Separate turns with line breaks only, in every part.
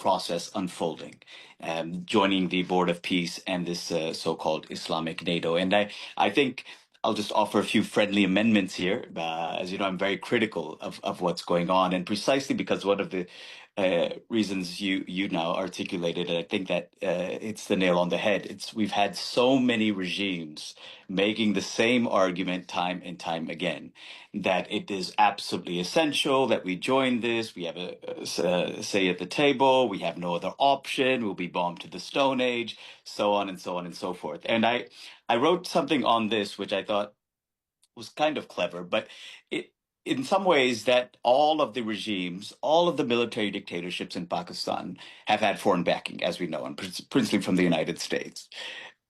process unfolding, joining the Board of Peace and this so-called Islamic NATO. And I think I'll just offer a few friendly amendments here. As you know, I'm very critical of what's going on, and precisely because one of the reasons you now articulated, and I think that it's the nail on the head. We've had so many regimes making the same argument time and time again, that it is absolutely essential that we join this. We have a say at the table. We have no other option. We'll be bombed to the Stone Age, so on and so on and so forth. And I wrote something on this, which I thought was kind of clever, but it, in some ways, that all of the regimes, all of the military dictatorships in Pakistan have had foreign backing, as we know, and principally from the United States.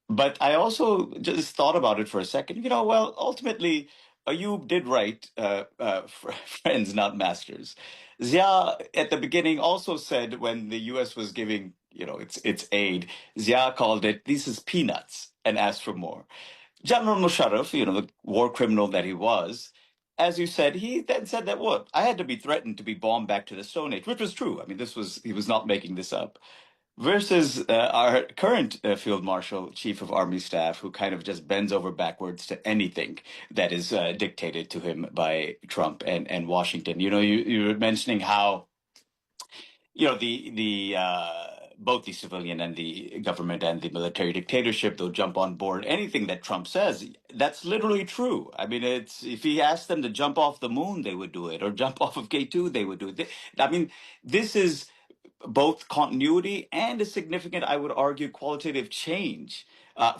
But I also just thought about it for a second. Well, ultimately, Ayub did write, friends, not masters. Zia, at the beginning, also said when the U.S. was giving, its aid, Zia called it, "This is peanuts," and asked for more. General Musharraf, the war criminal that he was, as you said, he then said that, what, I had to be threatened to be bombed back to the Stone Age, which was true. I mean, he was not making this up. Versus our current Field Marshal, Chief of Army Staff, who kind of just bends over backwards to anything that is dictated to him by Trump and Washington. You were mentioning how the both the civilian and the government and the military dictatorship, they'll jump on board anything that Trump says. That's literally true. I mean, if he asked them to jump off the moon, they would do it, or jump off of K2, they would do it. I mean, this is both continuity and a significant, I would argue, qualitative change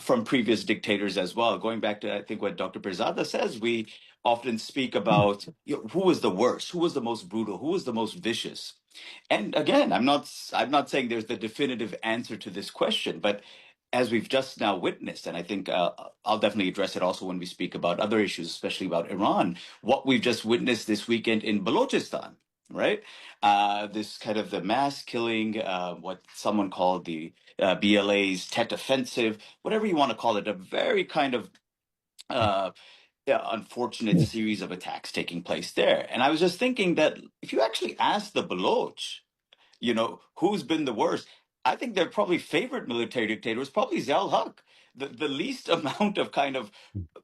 from previous dictators as well. Going back to, I think, what Dr. Pirzada says, we often speak about who was the worst, who was the most brutal, who was the most vicious. And again, I'm not saying there's the definitive answer to this question, but as we've just now witnessed, and I think I'll definitely address it also when we speak about other issues, especially about Iran, what we've just witnessed this weekend in Balochistan, right? This kind of the mass killing, what someone called the BLA's Tet Offensive, whatever you want to call it, a very kind of unfortunate series of attacks taking place there. And I was just thinking that if you actually ask the Baloch, who's been the worst, I think their probably favorite military dictator was probably Ziaul Haq. The least amount of kind of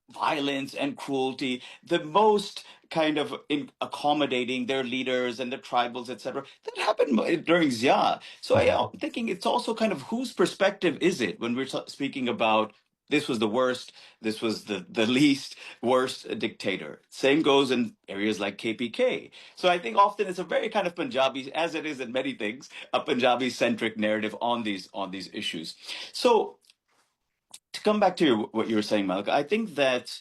violence and cruelty, the most kind of accommodating their leaders and the tribals, etc. That happened during Zia. So I'm thinking it's also kind of whose perspective is it when we're speaking about this was the worst, this was the least worst dictator. Same goes in areas like KPK. So I think often it's a very kind of Punjabi, as it is in many things, a Punjabi-centric narrative on these issues. So to come back to what you were saying, Malika, I think that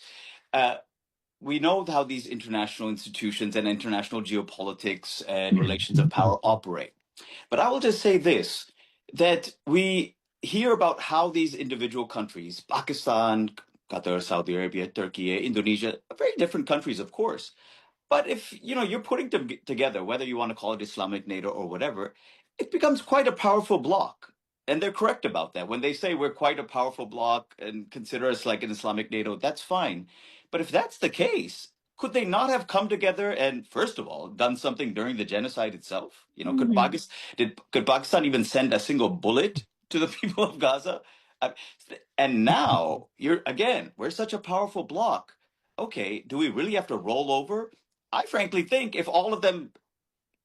we know how these international institutions and international geopolitics and relations of power operate. But I will just say this, that we hear about how these individual countries, Pakistan, Qatar, Saudi Arabia, Turkey, Indonesia, are very different countries, of course. But if you're putting them together, whether you want to call it Islamic NATO or whatever, it becomes quite a powerful bloc. And they're correct about that. When they say we're quite a powerful bloc and consider us like an Islamic NATO, that's fine. But if that's the case, could they not have come together and, first of all, done something during the genocide itself? Could Pakistan even send a single bullet to the people of Gaza? And now we're such a powerful bloc. Okay, do we really have to roll over? I frankly think if all of them,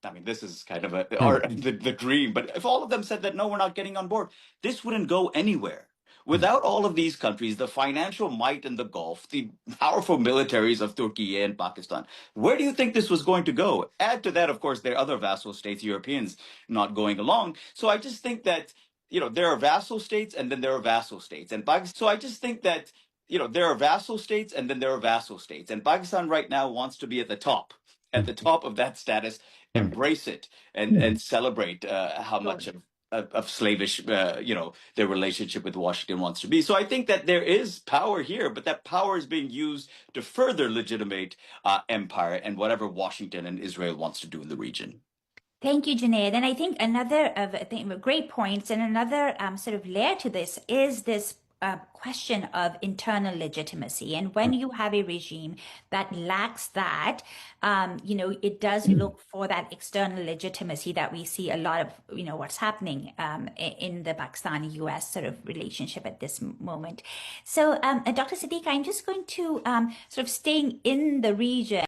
I mean, this is kind of the dream, but if all of them said that, no, we're not getting on board, this wouldn't go anywhere. Without all of these countries, the financial might in the Gulf, the powerful militaries of Turkey and Pakistan, where do you think this was going to go? Add to that, of course, there are other vassal states, Europeans not going along. So I just think that, there are vassal states and then there are vassal states. And so I just think that, there are vassal states and then there are vassal states. And Pakistan right now wants to be at the top of that status, embrace it and celebrate how much of slavish, their relationship with Washington wants to be. So I think that there is power here, but that power is being used to further legitimate empire and whatever Washington and Israel wants to do in the region.
Thank you, Junaid. And I think another of great points and another sort of layer to this is this question of internal legitimacy. And when you have a regime that lacks that, it does look for that external legitimacy that we see a lot of, what's happening in the Pakistani-US sort of relationship at this moment. So, Dr. Siddiq, I'm just going to sort of staying in the region.